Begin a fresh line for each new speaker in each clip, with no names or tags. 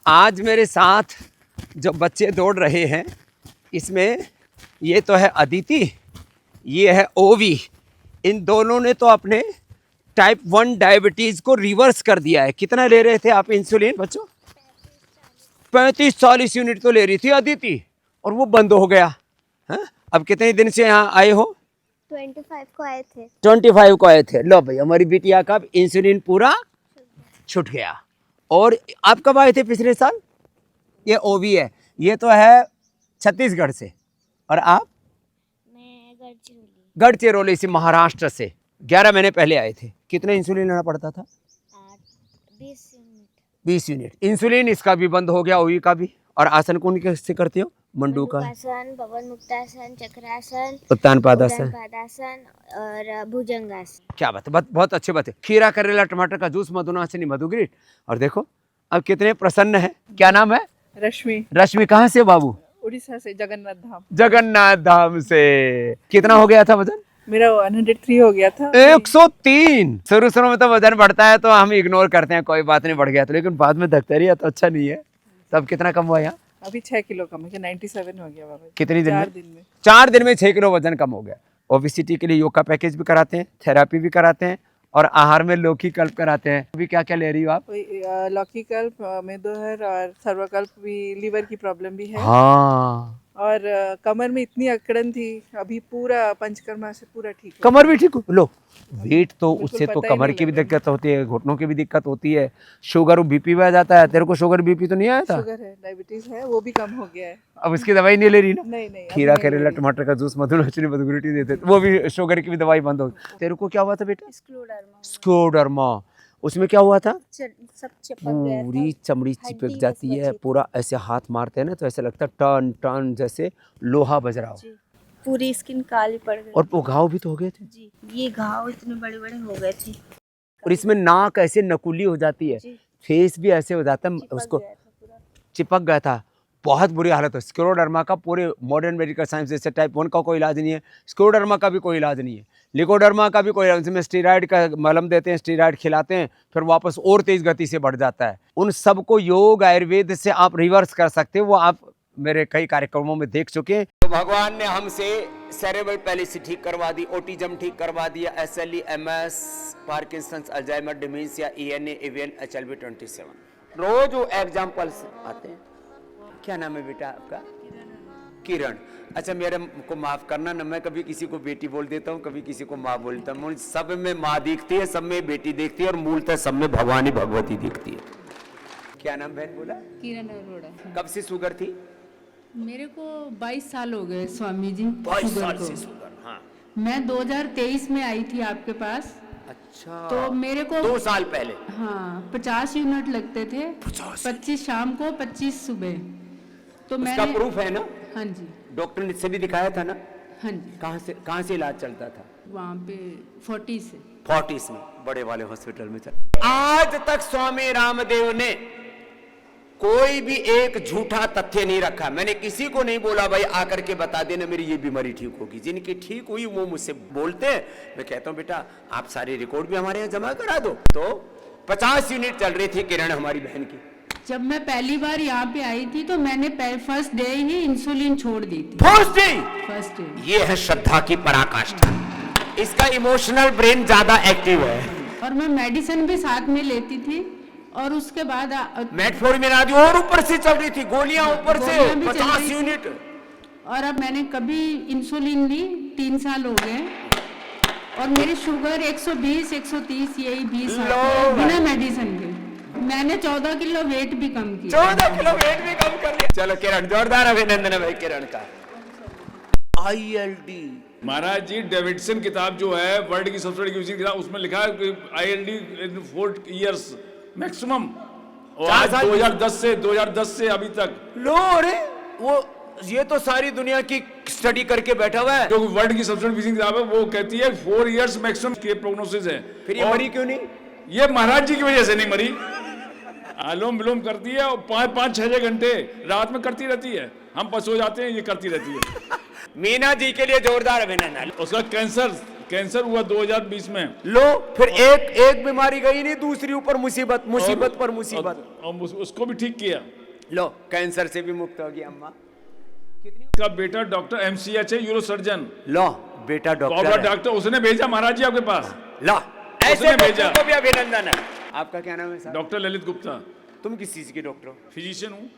आज मेरे साथ जो बच्चे दौड़ रहे हैं, इसमें ये तो है अदिति, ये है ओवी। इन दोनों ने तो अपने टाइप 1 डायबिटीज़ को रिवर्स कर दिया है। कितना ले रहे थे आप इंसुलिन बच्चों? 35-40 यूनिट तो ले रही थी अदिति, और वो बंद हो गया। हाँ? अब कितने दिन से यहाँ आए हो?
25 को आए थे।
25 को आए थे। लो भाई, हमारी बिटिया का इंसुलिन पूरा छूट गया। और आप कब आए थे पिछले साल? ये ओवी है, ये तो है छत्तीसगढ़ से, और आप?
मैं
गढ़चिरौली से, महाराष्ट्र से। 11 महीने पहले आए थे। कितने इंसुलिन लेना पड़ता था?
20 यूनिट।
20 unit insulin. इसका भी बंद हो गया, ओवी का भी। और आसन कौन कैसे करते हो? मंडूका
आसन, पवन मुक्तासन, चक्रासन,
उत्तान पादासन
और भुजंगासन।
क्या बात है, बहुत अच्छे बात है। खीरा, करेला, टमाटर का जूस, मधुनासिनी, मधुग्रीट। और देखो अब कितने प्रसन्न है। क्या नाम है?
रश्मि।
रश्मि कहाँ से बाबू?
उड़ीसा से, जगन्नाथ धाम।
जगन्नाथ धाम से। कितना हो गया था वजन?
मेरा 103 हो गया था।
103। शुरू में तो वजन बढ़ता है तो हम इग्नोर करते हैं, कोई बात नहीं बढ़ गया तो, लेकिन बाद में धकता रही तो अच्छा नहीं है। तब कितना कम हुआ यहाँ?
अभी 6 किलो कम है, 97 हो गया बाबा।
कितनी दिन
4
में?
दिन में
4 दिन में 6 किलो वजन कम हो गया। ओबेसिटी के लिए योग का पैकेज भी कराते हैं, थेरापी भी कराते हैं, और आहार में लौकी कल्प कराते हैं। अभी क्या क्या ले रही हो आप?
लौकी कल्प, मेदोहर और सर्वकल्प भी, लीवर की प्रॉब्लम भी है।
हाँ,
और कमर में इतनी अकड़न थी, अभी पूरा पंचकर्मा से पूरा ठीक है।
कमर भी ठीक हो लो। वेट तो
बिल्कुल
उससे तो
पता ही
कमर
नहीं
की भी
लग रहा।
दिक्कत होती है, घुटनों की भी दिक्कत होती है, शुगर बीपी भी आ जाता है। तेरे को शुगर बीपी तो नहीं आया था?
शुगर है, डायबिटीज है, वो भी कम हो गया है।
अब उसकी दवाई नहीं ले रही ना?
नहीं नहीं,
खीरा, करेला, टमाटर का जूस, मधुनासिनी, मधुग्रीटी देते थे, वो भी शुगर की भी दवाई बंद हो गई। तेरे को क्या हुआ था बेटा? स्क्लेरोडर्मा। उसमें क्या हुआ था?
सब चिपक गया था।
पूरी चमड़ी चिपक
हड्डी
जाती
बस
है,
बची थी।
पूरा ऐसे हाथ मारते हैं ना तो ऐसा लगता है टन टन जैसे लोहा बज रहा हो।
पूरी स्किन काली पड़ गई।
और वो घाव भी तो हो गए थे।
जी, ये घाव इतने बड़े बड़े हो गए थे।
और इसमें नाक ऐसे नकुली हो जाती है,
जी।
फेस भी ऐसे हो जाता है,
चिपक
उसको
गया था पूरा।
चिपक गया था। बहुत बुरी हालत है। स्क्लेरोडर्मा का पूरे मॉडर्न मेडिकल साइंस जैसे टाइप 1 का कोई इलाज नहीं है, स्क्लेरोडर्मा का भी कोई इलाज नहीं है, लिकोडर्मा का भी कोई इलाज। उसमें स्टीरॉयड का मलहम देते हैं, स्टीरॉयड खिलाते हैं, फिर वापस और तेज गति से बढ़ जाता है। उन सबको योग आयुर्वेद से आप रिवर्स कर सकते हो। वो आप मेरे कई कार्यक्रमों में देख चुके हैं। तो भगवान ने हमसे सेरेब्रल पैलिसी ठीक करवा दी, ऑटिज्म ठीक करवा दिया, SLE, MS, Parkinson's, Alzheimer, dementia, ENA, AVN, HLB 27। रोज वो एग्जाम्पल्स आते हैं। क्या नाम है बेटा आपका? किरण। अच्छा, मेरे को माफ करना ना, मैं कभी किसी को बेटी बोल देता हूँ, कभी किसी को माँ बोलता हूँ। सब में माँ दिखती है, सब में बेटी दिखती है, और मूलतः सब में भवानी भगवती दिखती है। क्या नाम बहन बोला?
किरण अरोड़ा।
कब से शुगर थी?
मेरे को 22 साल हो गए स्वामी जी।
22
शुगर
साल
को।
से शुगर। हाँ,
मैं 2023 में आई थी आपके पास।
अच्छा।
तो मेरे को
2 साल पहले।
हाँ 50 यूनिट लगते थे। 25 शाम को, 25 सुबह। तो
उसका
मैंने
प्रूफ है ना?
हाँ जी,
डॉक्टर ने से भी दिखाया था ना?
हाँ जी।
कहाँ से इलाज चलता था?
वहाँ पे 40 से।
40 में बड़े वाले हॉस्पिटल में चल। आज तक स्वामी रामदेव ने कोई भी एक झूठा तथ्य नहीं रखा। मैंने किसी को नहीं बोला भाई आकर के बता देना मेरी ये बीमारी ठीक होगी। जिनकी ठीक हुई वो मुझसे बोलते हैं, मैं कहता हूँ बेटा आप सारे रिकॉर्ड भी हमारे यहाँ जमा करा दो। तो 50 यूनिट चल रही थी किरण हमारी बहन की।
जब मैं पहली बार यहाँ पे आई थी तो मैंने फर्स्ट डे ही इंसुलिन छोड़ दी थी।
First day.
First day.
ये है श्रद्धा की पराकाष्ठा। इसका इमोशनल ब्रेन ज्यादा एक्टिव है।
और मैं मेडिसिन भी साथ में लेती थी। और उसके बाद
मेटफॉर्मिन आदि और ऊपर से चल रही थी, गोलियां ऊपर से
गोलियां भी चल
50
रही थी।
यूनिट।
और अब मैंने कभी इंसुलिन ली, 3 साल हो गए। और मेरी शुगर 120, 130 यही 20
लो
बिना मेडिसिन के। मैंने 14 किलो वेट भी कम किया।
14 किलो वेट भी कम कर लिया। चलो किरण, जोरदार अभिनंदन है भाई किरण का। ILD
महाराज जी, डेविडसन किताब जो है वर्ल्ड की सबसे बड़ी किताब, उसमें लिखा है कि ILD इन 4 इयर्स मैक्सिमम। और आज 2010 से अभी तक
लो। अरे वो ये तो सारी दुनिया की स्टडी करके बैठा हुआ है।
जो वर्ल्ड की सबसे बड़ी किताब है वो कहती है 4 इयर्स मैक्सिमम के प्रोग्नोसिस है।
फिर ये मरी क्यों नहीं?
ये महाराज जी की वजह से नहीं मरी। अनुलोम विलोम करती है और 5-6 घंटे रात में करती रहती है। हम पसो जाते हैं, ये करती रहती है।
मीना जी के लिए जोरदार अभिनंदन।
उसका कैंसर हुआ 2020 में।
लो फिर एक बीमारी गई नहीं, दूसरी ऊपर मुसीबत पर मुसीबत।
और उसको भी ठीक किया।
लो कैंसर से भी मुक्त होगी अम्मा।
का बेटा डॉक्टर एमसीएच है, यूरो सर्जन,
लो बेटा डॉक्टर
कॉर्पोरेट
है।
डॉक्टर, उसने भेजा महाराज जी आपके पास।
लो ऐसे
उसने भेजा।
डॉक्टर को भी अभिनंदन है। आपका क्या नाम है साहब?
डॉक्टर ललित गुप्ता,
तुम किस चीज के डॉक्टर हो?
फिजिशियन हूँ।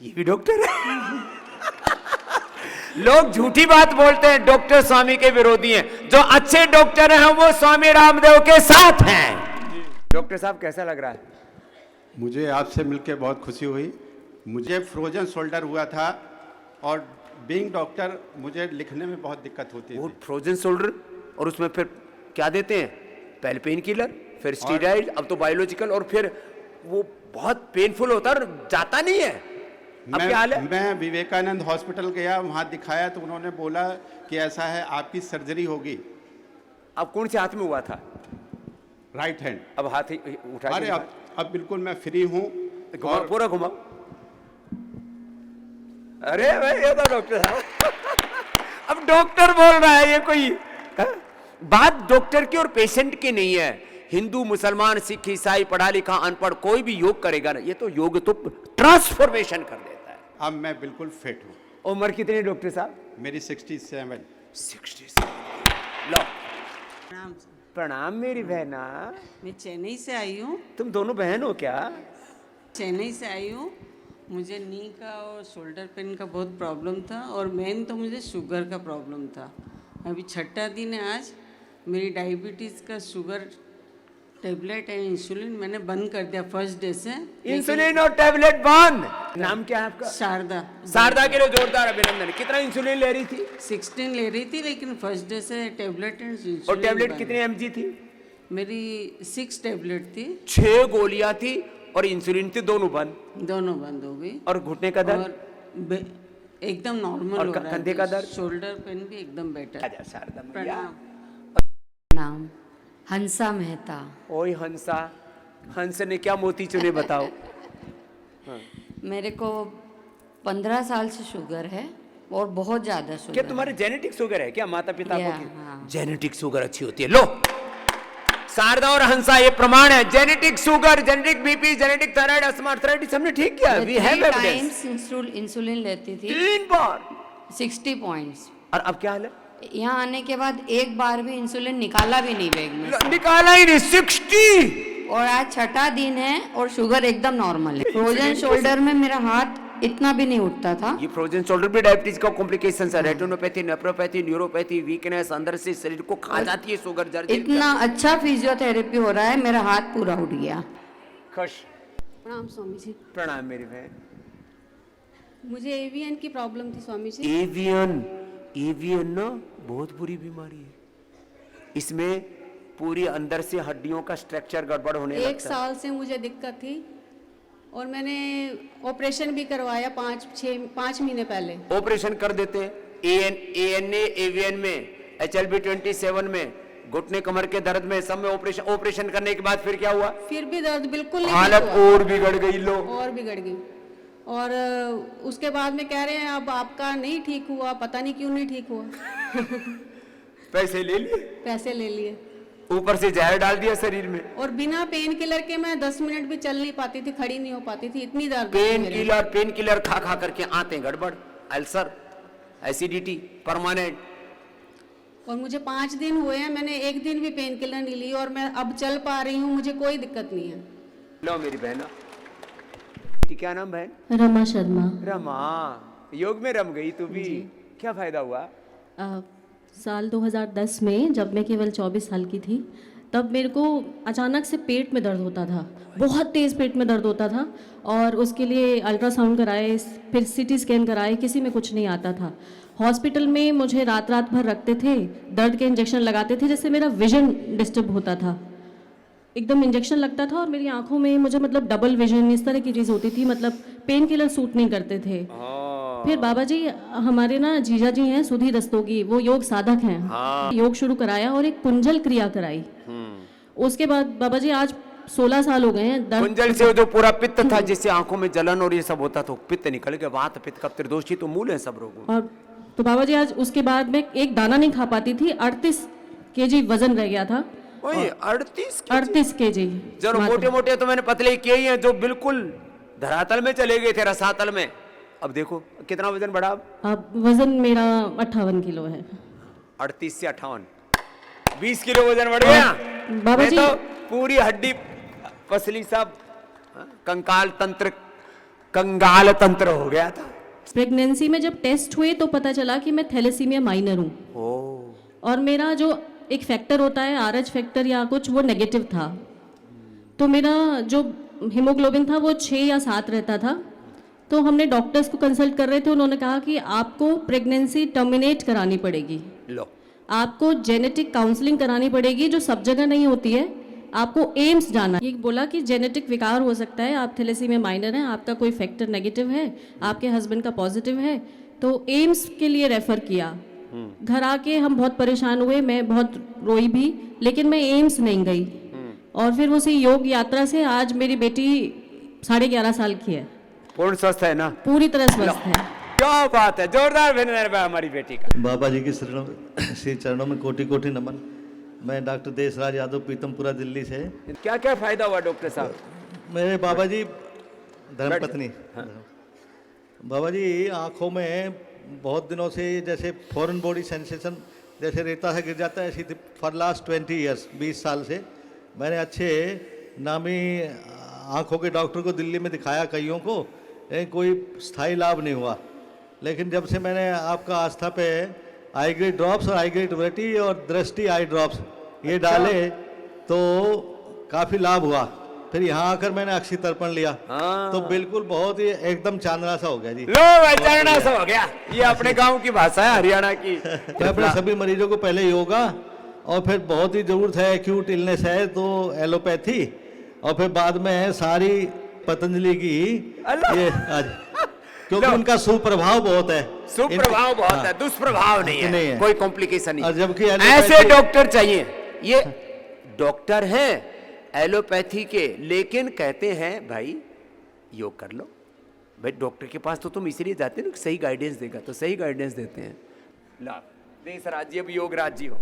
ये भी डॉक्टर है। लोग झूठी बात बोलते हैं, डॉक्टर स्वामी के विरोधी हैं। जो अच्छे डॉक्टर हैं वो स्वामी रामदेव के साथ हैं। डॉक्टर साहब कैसा लग रहा है?
मुझे आपसे मिलकर बहुत खुशी हुई। मुझे फ्रोजन शोल्डर हुआ था और बीइंग डॉक्टर मुझे लिखने में बहुत दिक्कत होती
वो
थी।
फ्रोजन शोल्डर, और उसमें फिर क्या देते हैं? पहले पेन किलर, फिर स्टीरॉइड, अब तो बायोलॉजिकल, और फिर वो बहुत पेनफुल होता है और जाता नहीं है। अब क्या हाल है?
मैं विवेकानंद हॉस्पिटल गया, वहाँ दिखाया तो उन्होंने बोला कि ऐसा है, आपकी सर्जरी होगी।
अब कौन से हाथ में हुआ था?
Right hand.
अब हाथ ही उठा
अरे अब बिल्कुल मैं फ्री हूँ।
घुमा, पूरा घुमा। अरे भाई ये तो डॉक्टर साहब अब डॉक्टर बोल रहा है, ये कोई है? बात डॉक्टर की और पेशेंट की नहीं है। हिंदू, मुसलमान, सिख, ईसाई, पढ़ा लिखा, अनपढ़, कोई भी योग करेगा ना, ये तो योग तो ट्रांसफॉर्मेशन कर देता है।
अब मैं बिल्कुल फिट हूँ।
उम्र कितनी डॉक्टर साहब?
मेरी 67।
67। लो
प्रणाम।
प्रणाम मेरी बहना।
मैं चेन्नई से आई हूँ।
तुम दोनों बहन हो क्या?
चेन्नई से आई हूँ। मुझे नी का और शोल्डर पेन का बहुत प्रॉब्लम था, और मेन तो मुझे शुगर का प्रॉब्लम था। अभी 6ठा दिन है आज। मेरी डायबिटीज़ का शुगर टेबलेट है, इंसुलिन मैंने बंद कर दिया फर्स्ट डे से।
इंसुलिन और टेबलेट बंद। नाम क्या है आपका?
शारदा।
शारदा के लिए जोरदार अभिनंदन। कितना इंसुलिन ले रही थी?
16 ले रही थी, लेकिन फर्स्ट डे से टेबलेट एंड इंसुलिन।
और टेबलेट
बंद।
कितने mg थी?
मेरी 6 टेबलेट थी।
6 गोलियां थी और इंसुलिन थी, दोनों बंद।
दोनों बंद हो गई।
और घुटने का दर्द?
और एकदम नॉर्मल
और
हो रहा है।
कंधे का दर्द?
शोल्डर पेन भी एकदम बेटर।
आजा शारदा मैया।
प्रणाम।
नाम हंसा मेहता।
ओए हंसा, हंस ने क्या मोती चुने बताओ।
मेरे को 15 साल से शुगर है और बहुत ज़्यादा
क्या
शुगर
तुम्हारे जेनेटिक शुगर है क्या? माता पिता
या,
को
हाँ।
जेनेटिक शुगर अच्छी होती है। लो शारदा और हंसा ये प्रमाण है। Genetic sugar, genetic BP, genetic thyroid, asthma, arthritis हमने ठीक किया। We have evidence.
Times insulin लेती थी
3 बार।
60 पॉइंट्स।
और अब क्या हाल है?
यहाँ आने के बाद एक बार भी इंसुलिन निकाला भी नहीं बैग में से।
निकाला ही नहीं। 60।
और आज 6ठा दिन है और शुगर एकदम नॉर्मल है। फ्रोजन शोल्डर में मेरा हाथ इतना भी नहीं उठता था।
ये फ्रोजन शोल्डर भी डायबिटीज का कॉम्प्लिकेशन है। रेटिनोपैथी, नेफ्रोपैथी, न्यूरोपैथी, वीकनेस, अंदर से शरीर को खा जाती है शुगर। जर्जर
इतना अच्छा फिजियोथेरेपी हो रहा है, मेरा हाथ पूरा उठ गया।
खुश।
प्रणाम स्वामी जी।
प्रणाम मेरी बहन।
मुझे एवियन की प्रॉब्लम थी स्वामी जी।
एवियन, एवियन ना बहुत बुरी बीमारी है। इसमें पूरी अंदर से हड्डियों का स्ट्रक्चर गड़बड़ होने लगता है।
1 साल से मुझे दिक्कत थी और मैंने ऑपरेशन भी करवाया 5 महीने पहले।
ऑपरेशन कर देते ANA एवियन में, HLB27 में, घुटने कमर के दर्द में, सब में ऑपरेशन करने के बाद फिर क्या हुआ?
फिर भी दर्द बिल्कुल नहीं
हालत
ठीक हुआ।
और बिगड़ गई। लो
और बिगड़ गई। और उसके बाद में कह रहे हैं अब आपका नहीं ठीक हुआ, पता नहीं क्यों नहीं ठीक हुआ।
पैसे ले लिए,
पैसे ले लिए
ऊपर से जहर डाल दिया शरीर में।
और बिना पेन किलर के मैं 10 मिनट भी चल नहीं पाती थी, खड़ी नहीं हो पाती थी, इतनी दर्द थी मेरे।
पेन किलर खा खा करके आते गड़बड़, अल्सर, एसिडिटी परमानेंट।
और मुझे 5 दिन हुए हैं, मैंने एक दिन भी पेन किलर नहीं ली और मैं अब चल पा रही हूँ, मुझे कोई दिक्कत नहीं है।
लो मेरी बहना, क्या नाम बहन?
रमा शर्मा।
रमा, योग में रम गई तू भी। क्या फायदा हुआ?
साल 2010 में जब मैं केवल 24 साल की थी, तब मेरे को अचानक से पेट में दर्द होता था, बहुत तेज़ पेट में दर्द होता था। और उसके लिए अल्ट्रासाउंड कराए, फिर CT स्कैन कराए, किसी में कुछ नहीं आता था। हॉस्पिटल में मुझे रात भर रखते थे, दर्द के इंजेक्शन लगाते थे, जिससे मेरा विजन डिस्टर्ब होता था। एकदम इंजेक्शन लगता था और मेरी आंखों में मुझे मतलब डबल विजन, इस तरह की चीज़ होती थी। मतलब पेन किलर सूट नहीं करते थे। फिर बाबा जी, हमारे ना जीजा जी हैं सुधी रस्तोगी, वो योग साधक हैं। योग शुरू कराया और एक कुंजल क्रिया कराई। उसके बाद बाबा जी आज 16 साल हो गए हैं।
कुंजल से जो पूरा पित्त था, जिससे आंखों में जलन और ये सब होता था, पित्त निकल गया। वात पित्त कफ त्रिदोषी तो मूल है सब रोगों।
और तो बाबा जी आज उसके बाद मैं एक दाना नहीं खा पाती थी। 38 kg वजन रह गया था।
38
kg
जो मोटे मोटे तो मैंने पतले किए ही हैं, जो बिल्कुल धरातल में चले गए थे, रसातल में। अब देखो कितना वजन बढ़ा।
अब वज़न मेरा 58 किलो है।
38 से 58, 20 किलो वजन बढ़ गया।
बाबा
मैं
जी
तो पूरी हड्डी पसली सब कंकाल तंत्र हो गया था।
प्रेगनेंसी में जब टेस्ट हुए तो पता चला कि मैं थैलेसीमिया माइनर हूँ, और मेरा जो एक फैक्टर होता है RH फैक्टर या कुछ, वो नेगेटिव था। तो मेरा जो हीमोग्लोबिन था वो 6 या 7 रहता था। तो हमने डॉक्टर्स को कंसल्ट कर रहे थे, उन्होंने कहा कि आपको प्रेगनेंसी टर्मिनेट करानी पड़ेगी,
लो
आपको जेनेटिक काउंसलिंग करानी पड़ेगी, जो सब जगह नहीं होती है, आपको एम्स जाना। ये बोला कि जेनेटिक विकार हो सकता है, आप थैलेसीमिया माइनर हैं, आपका कोई फैक्टर नेगेटिव है, आपके हस्बैंड का पॉजिटिव है, तो एम्स के लिए रेफ़र किया। घर आके हम बहुत परेशान हुए, मैं बहुत रोई भी, लेकिन मैं एम्स नहीं गई। और फिर उसी योग यात्रा से आज मेरी बेटी 11.5 साल की है,
पूर्ण स्वस्थ है ना,
पूरी तरह स्वस्थ है।
क्या बात है, जोरदार अभिनंदन हमारी बेटी का।
बाबा जी के श्री चरणों में कोटि कोटि नमन। मैं डॉक्टर देशराज यादव, पीतमपुरा, दिल्ली से।
क्या क्या फायदा हुआ डॉक्टर साहब?
मेरे बाबा जी धर्मपत्नी, बाबा जी आँखों में बहुत दिनों से जैसे फॉरेन बॉडी सेंसेशन जैसे रेता से गिर जाता है, ऐसी फॉर लास्ट 20 ईयर्स, 20 साल से मैंने अच्छे नामी आँखों के डॉक्टर को दिल्ली में दिखाया, कईयों को, लेकिन कोई स्थायी लाभ नहीं हुआ। लेकिन जब से मैंने आपका आस्था पे आई ग्रेड ड्रॉप्स और आई ग्रेड वेटी और दृष्टि आई ड्रॉप्स ये डाले तो काफ़ी लाभ हुआ। फिर यहाँ आकर मैंने अक्षी तर्पण लिया, तो बिल्कुल बहुत ही एकदम चांदना सा हो गया जी।
लो भाई, चांदना सा हो गया, ये अपने गांव की भाषा है, हरियाणा की।
मैं अपने सभी मरीजों को पहले योगा, और फिर बहुत ही ज़रूरत है, एक्यूट इलनेस है तो एलोपैथी, और फिर बाद में सारी पतंजलि की ये आज, क्योंकि उनका सुप्रभाव बहुत है।
सुप्रभाव बहुत है, दुष्प्रभाव नहीं है, कोई कॉम्प्लिकेशन नहीं।
जबकि
ऐसे डॉक्टर चाहिए। ये डॉक्टर हैं एलोपैथी के, लेकिन कहते हैं भाई योग कर लो। भाई डॉक्टर के पास तो तुम इसलिए जाते हो ना, सही गाइडेंस देगा, तो सही गाइडेंस देते हैं। देश राज्य अब योग राज्य हो।